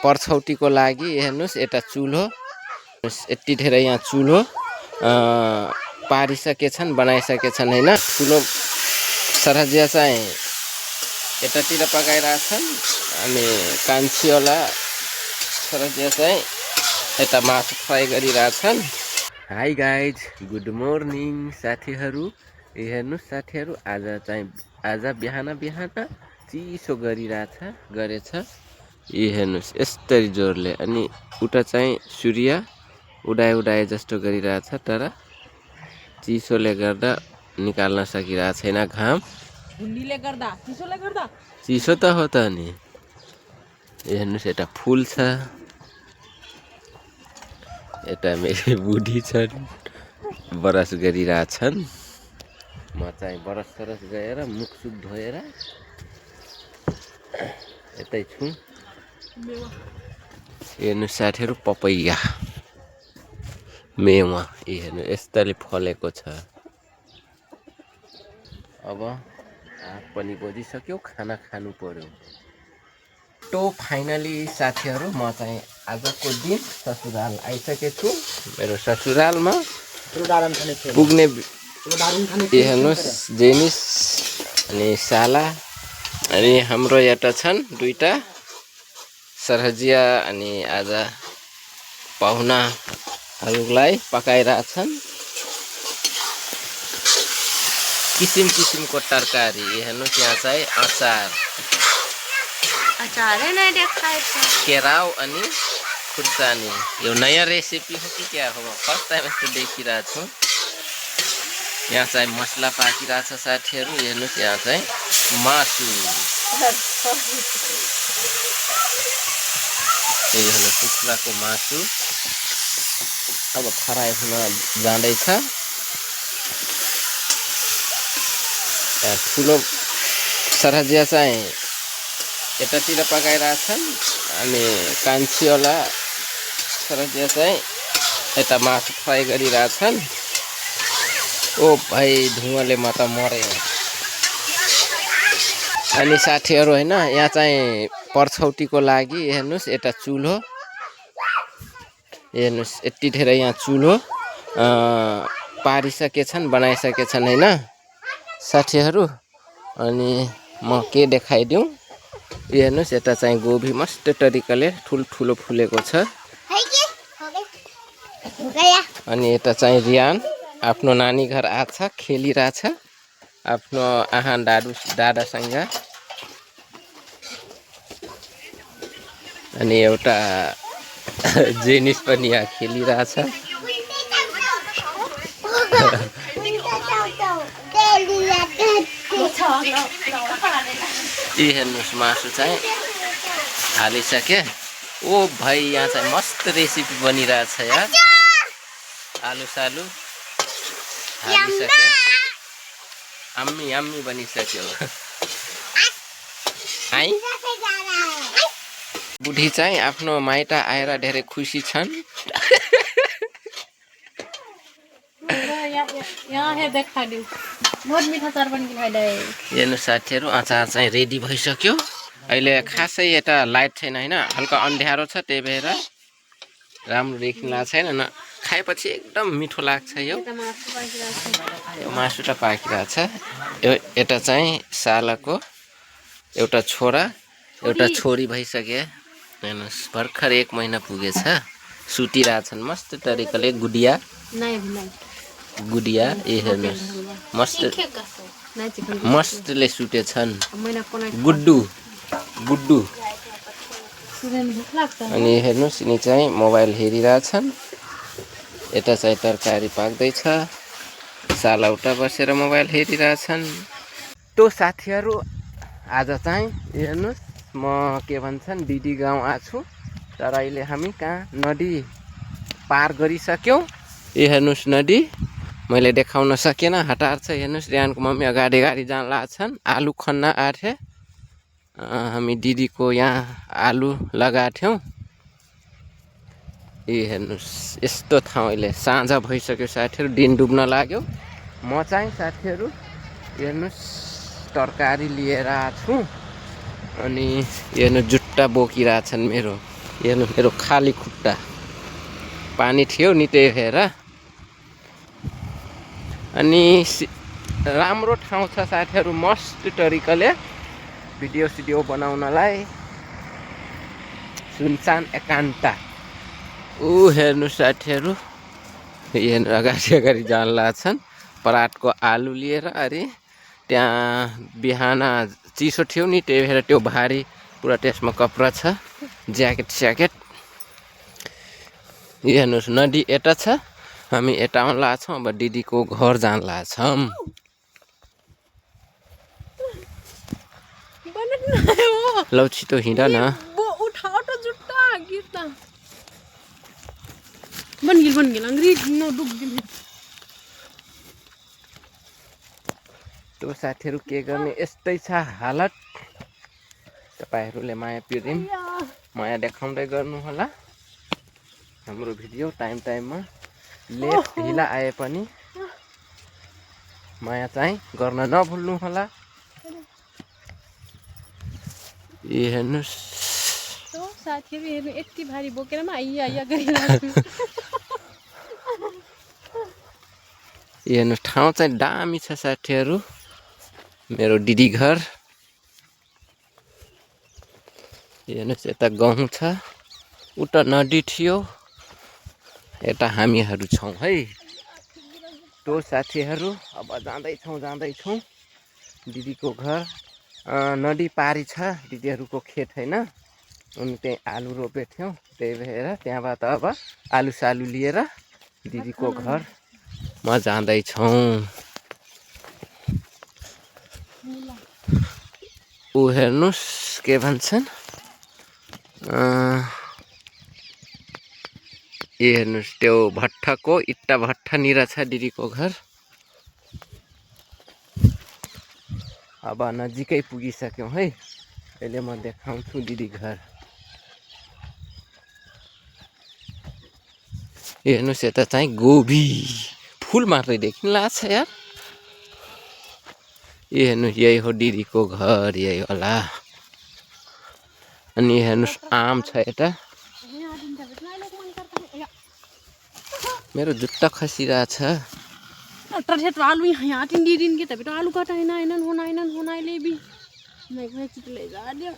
पर्छौटीको लागि हेर्नुस् यता चुल्हो यति धेरै यहाँ चुल्हो पारिसकेछन् बनाइसकेछन् हैन। ठुलो सरहजिया चाहिँ यतातिर पकाइरहेछन् अनि कान्छीवाला सरहजिया चाहिँ यता मासु फ्राई गरिरहेछन्। हाई गाइज, गुड मर्निङ साथीहरू। हेर्नुस् साथीहरू, आज बिहान चिसो गरेछ। यी हेर्नुस् यस्तरी जोरले, अनि उता चाहिँ सूर्य उडाए जस्तो गरिरहेछ, तर चिसोले गर्दा निकाल्न सकिरहेको छैन घाम। चिसो त हो त नि। हेर्नुस् यता फुल छ, यता मेरो बुढी छन् ब्रस गरिरहेछन्। म चाहिँ ब्रस गएर मुखसुख धोएर यतै छु। हेर्नु साथीहरू, पपैया मेवा हेर्नु यस्तरी फलेको छ। अब हात पनि बजिसक्यो, खाना खानु पर्यो। तो फाइनली साथीहरू, म चाहिँ आजको दिन ससुराल आइसकेको छु। मेरो ससुरालमा पुग्ने हेर्नुहोस् जेनिस अनि साला अनि हाम्रो यता छन् दुईटा सरहजिया, अनि आज पाहुनाहरूलाई पकाइरहेछन् किसिमको तरकारी। हेर्नुहोस् यहाँ चाहिँ अचार केराउ अनि खुर्सानी। यो नयाँ रेसिपी हो कि क्या हो, म फर्स्ट टाइम यस्तो देखिरहेको छु। यहाँ चाहिँ मसला पाकिरहेछ साथीहरू। हेर्नुहोस् यहाँ चाहिँ मासु, यही हो कुखुराको मासु अब फ्राई हुन जाँदैछ। ठुलो सरहजिया चाहिँ यतातिर पकाइरहेछन् अनि कान्छीवाला सरहजिया चाहिँ यता मासु फ्राई गरिरहेछन्। ओ भाइ, धुवाले म त मरे। अनि साथीहरू हैन, यहाँ चाहिँ पर्छौटीको लागि हेर्नुस् यता चुल्हो, हेर्नुस् यति धेरै यहाँ चुल्हो पारिसकेछन् बनाइसकेछन् हैन साथीहरू। अनि म के देखाइदिउँ, हेर्नुस् यता चाहिँ गोभी मस्त तरिकाले ठुलो फुलेको छ। अनि यता चाहिँ रियान आफ्नो नानी घर आछ, खेलिरहेछ आफ्नो आहा दादासँग। अनि एउटा जेनिस पनि यहाँ खेलिरहेछ। यी हेर्नुहोस् मासु चाहिँ हालिसके। ओ भाइ, यहाँ चाहिँ मस्त रेसिपी बनिरहेछ यार। आलु सालु हालिसके, आम्मी बनिसक्यो। है बुढी चाहिँ आफ्नो माइत आएर धेरै खुसी छन्। हेर्नु साथीहरू, अचार चाहिँ रेडी भइसक्यो। अहिले खासै यता लाइट छैन हैन, हल्का अँध्यारो छ, त्यही भएर राम्रो देखिरहेको छैन। खाएपछि एकदम मिठो लाग्छ। यो मासु त पाकिरहेछ। यता चाहिँ सालाको एउटा छोरा एउटा छोरी भइसके। हेर्नुहोस् भर्खर 1 महिना पुगेछ, सुतिरहेछन् मस्त तरिकाले। गुडिया ए हेर्नुहोस् मस्तले सुतेछन्। गुड्डु अनि हेर्नुहोस् यिनी चाहिँ मोबाइल हेरिरहेछन्। यता चाहिँ तरकारी पाक्दैछ, साला उता बसेर मोबाइल हेरिरहेछन्। तो साथीहरू, आज चाहिँ हेर्नुहोस् म के भन्छन् दिदी गाउँ आछु, तर अहिले हामी कहाँ नदी पार गरिसक्यौँ। यो हेर्नुहोस् नदी मैले देखाउन सकेन, हतार छ। हेर्नुहोस् रियानको मम्मी अगाडि जान लाग्छन् आलु खन्न आथे। हामी दिदीको यहाँ आलु लगाएको थियौँ। ए हेर्नुहोस् यस्तो ठाउँ अहिले साँझ भइसक्यो साथीहरू, दिन डुब्न लाग्यो। म चाहिँ साथीहरू हेर्नुहोस् तरकारी लिएर आएको छु। अनि हेर्नु जुट्टा बोकिरहेछन् मेरो हेर्नु मेरो खाली खुट्टा पानी थियो नि त्यही भएर। अनि राम्रो ठाउँ छ साथीहरू, मस्त तरिकाले भिडियो सिडियो बनाउनलाई। सुनसान एकान्त। ऊ हेर्नु साथीहरू, हेर्नु अगाडि अगाडि जान लाग्छन् परातको आलु लिएर। अरे त्यहाँ बिहान चिसो थियो नि त्यही भएर त्यो भारी पुरा त्यसमा कपडा छ, ज्याकेट स्याकेट। हेर्नुहोस् नदी यता छ, हामी यता आउन लाग्छौँ। अब दिदीको घर जान लाग्छौँ। लौ छिटो हिँड न। त्यो साथीहरू के गर्ने, यस्तै छ हालत। तपाईहरूले माया प्रेम माया देखाउँदै गर्नु होला हाम्रो भिडियो टाइम टाइममा। लेट ढिला आए पनि माया चाहिँ गर्न नभुल्नु होला। हेर्नुहोस् साथीहरू, हेर्नु यति भारी बोकेर आइया गरिरहेको। हेर्नुहोस् ठाउँ चाहिँ दामी छ साथीहरू, मेरो दिदी घर। हेर्नुहोस् यता गाउँ छ, उता नदी थियो, यता हामीहरू छौँ है। तो साथीहरू अब जाँदैछौँ दिदीको घर। नदी पारी छ दिदीहरूको खेत होइन, अनि त्यही आलु रोपेको थियौँ, त्यही भएर त्यहाँबाट अब आलु सालु लिएर दिदीको घर म जाँदैछौँ। ऊ हेर्नुहोस् के भन्छन्, हेर्नुहोस् त्यो भट्टाको इट्टा भट्टानिर छ दिदीको घर। अब नजिकै पुगिसक्यौँ है, अहिले म देखाउँछु दिदी घर। हेर्नुहोस् यता चाहिँ गोबी फुल मात्रै देखिन लाग्छ यार। हेर्नुहोस् यही हो दिदीको घर, यही होला। अनि हेर्नुहोस् आम छ यता। मेरो जुत्ता खसिरहेछ। आलू यहाँ दिन के तभी तो आलू काटा है ना होना ले भी मैं ले जा दिया।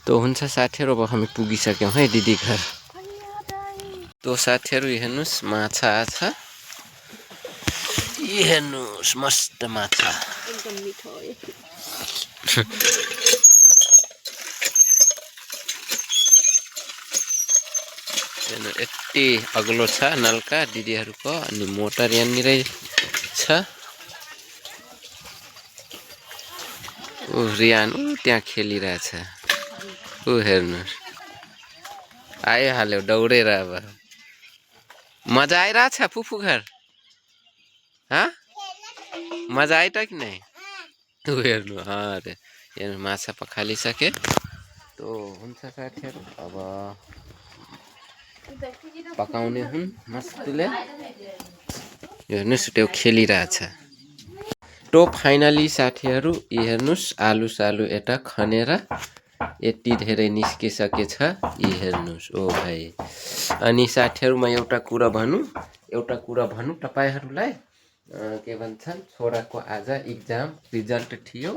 तो हुन्छ साथीहरू, अब हामी पुगिसक्यौँ है दिदी घर। तो साथीहरू हेर्नुहोस् माछा छ, हेर्नुहोस् मस्त माछा। एकदम मिठो है। यति अग्लो छ नलका दिदीहरूको, अनि मोटर यहाँनिरै छ। ऊ रियान त्यहाँ खेलिरहेछ। ऊ हेर्नुहोस् आइहाल्यो दौडेर। अब मजा आइरहेछ फुफू घर, मजा आयो त कि नै? ऊ हेर्नु अरे हेर्नु माछा पखालिसके। तो हुन्छ साथीहरू, अब पकाउने हुन् मस्तले। हेर्नुहोस् त्यो खेलिरहेछ। तो फाइनली साथीहरू हेर्नुहोस् आलु सालु यता खनेर यति धेरै निस्किसकेछ। हेर्नुहोस् ओ भाइ। अनि साथीहरू म एउटा कुरा भनौँ तपाईँहरूलाई, के भन्छन्, छोराको आज इक्जाम रिजल्ट थियो,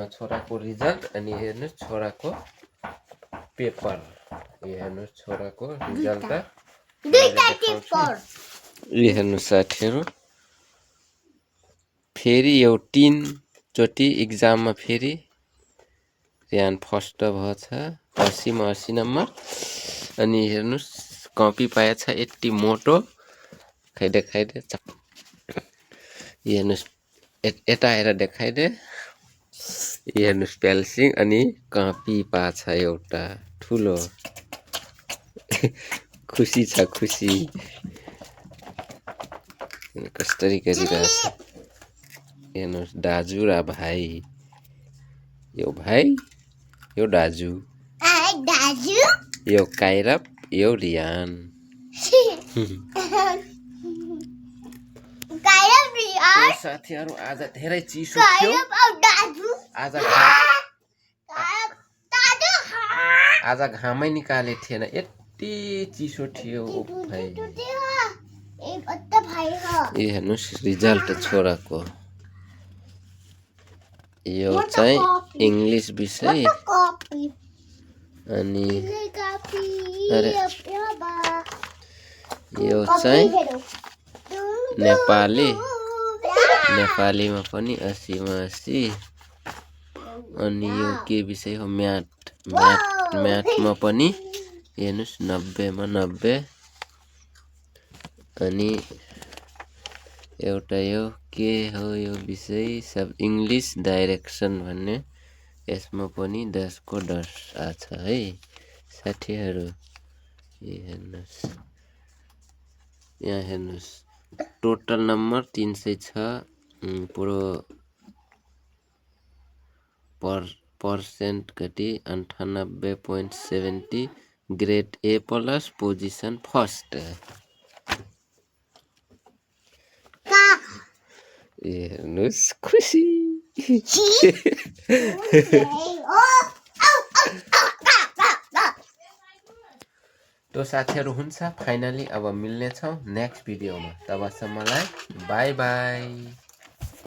छोराको रिजल्ट। अनि हेर्नुहोस् छोराको पेपर, हेर्नुहोस् छोराको रिजल्ट। हेर्नुहोस् साथीहरू, फेरि यो 3 चोटि इक्जाममा फेरि रियान फर्स्ट भएछ, 80मा 80 नम्बर। अनि हेर्नुहोस् कपी पाएछ यति मोटो, खाइदे हेर्नुहोस् यता आएर देखाइदे। हेर्नुहोस् पेल्सिङ अनि कपी पाछ एउटा ठुलो। खुसी छ खुसी, कसरी गरिरहेछ। हेर्नुहोस् दाजु र भाइ, यो भाइ यो दाजु, यो काइरप यो रियान। साथीहरू आज धेरै चिसो थियो, आज आज घामै निकाले थिएन, यति चिसो थियो भाइ। यो हेर्नुहोस् रिजल्ट छोराको। यो चाहिँ इङ्ग्लिस विषय अनि अरे यो चाहिँ नेपाली, नेपालीमा पनि 80 मा 80। अनि यो के विषय हो? म्याथमा पनि हेर्नुहोस् 90 मा 90। अनि एउटा यो के हो यो विषय? सब इङ्ग्लिस डाइरेक्सन भन्ने, यसमा पनि 10 को 10 आछ है साथीहरू। हेर्नुहोस् यहाँ हेर्नुहोस् टोटल नम्बर 306 पुरो पर्सेन्ट घटी 98.70, grade A plus, position first. हेर्नुहोस् खुसी। तो साथीहरू हुन्छ फाइनली अब मिल्नेछौँ नेक्स्ट भिडियोमा। तबसम्मलाई बाई बाई।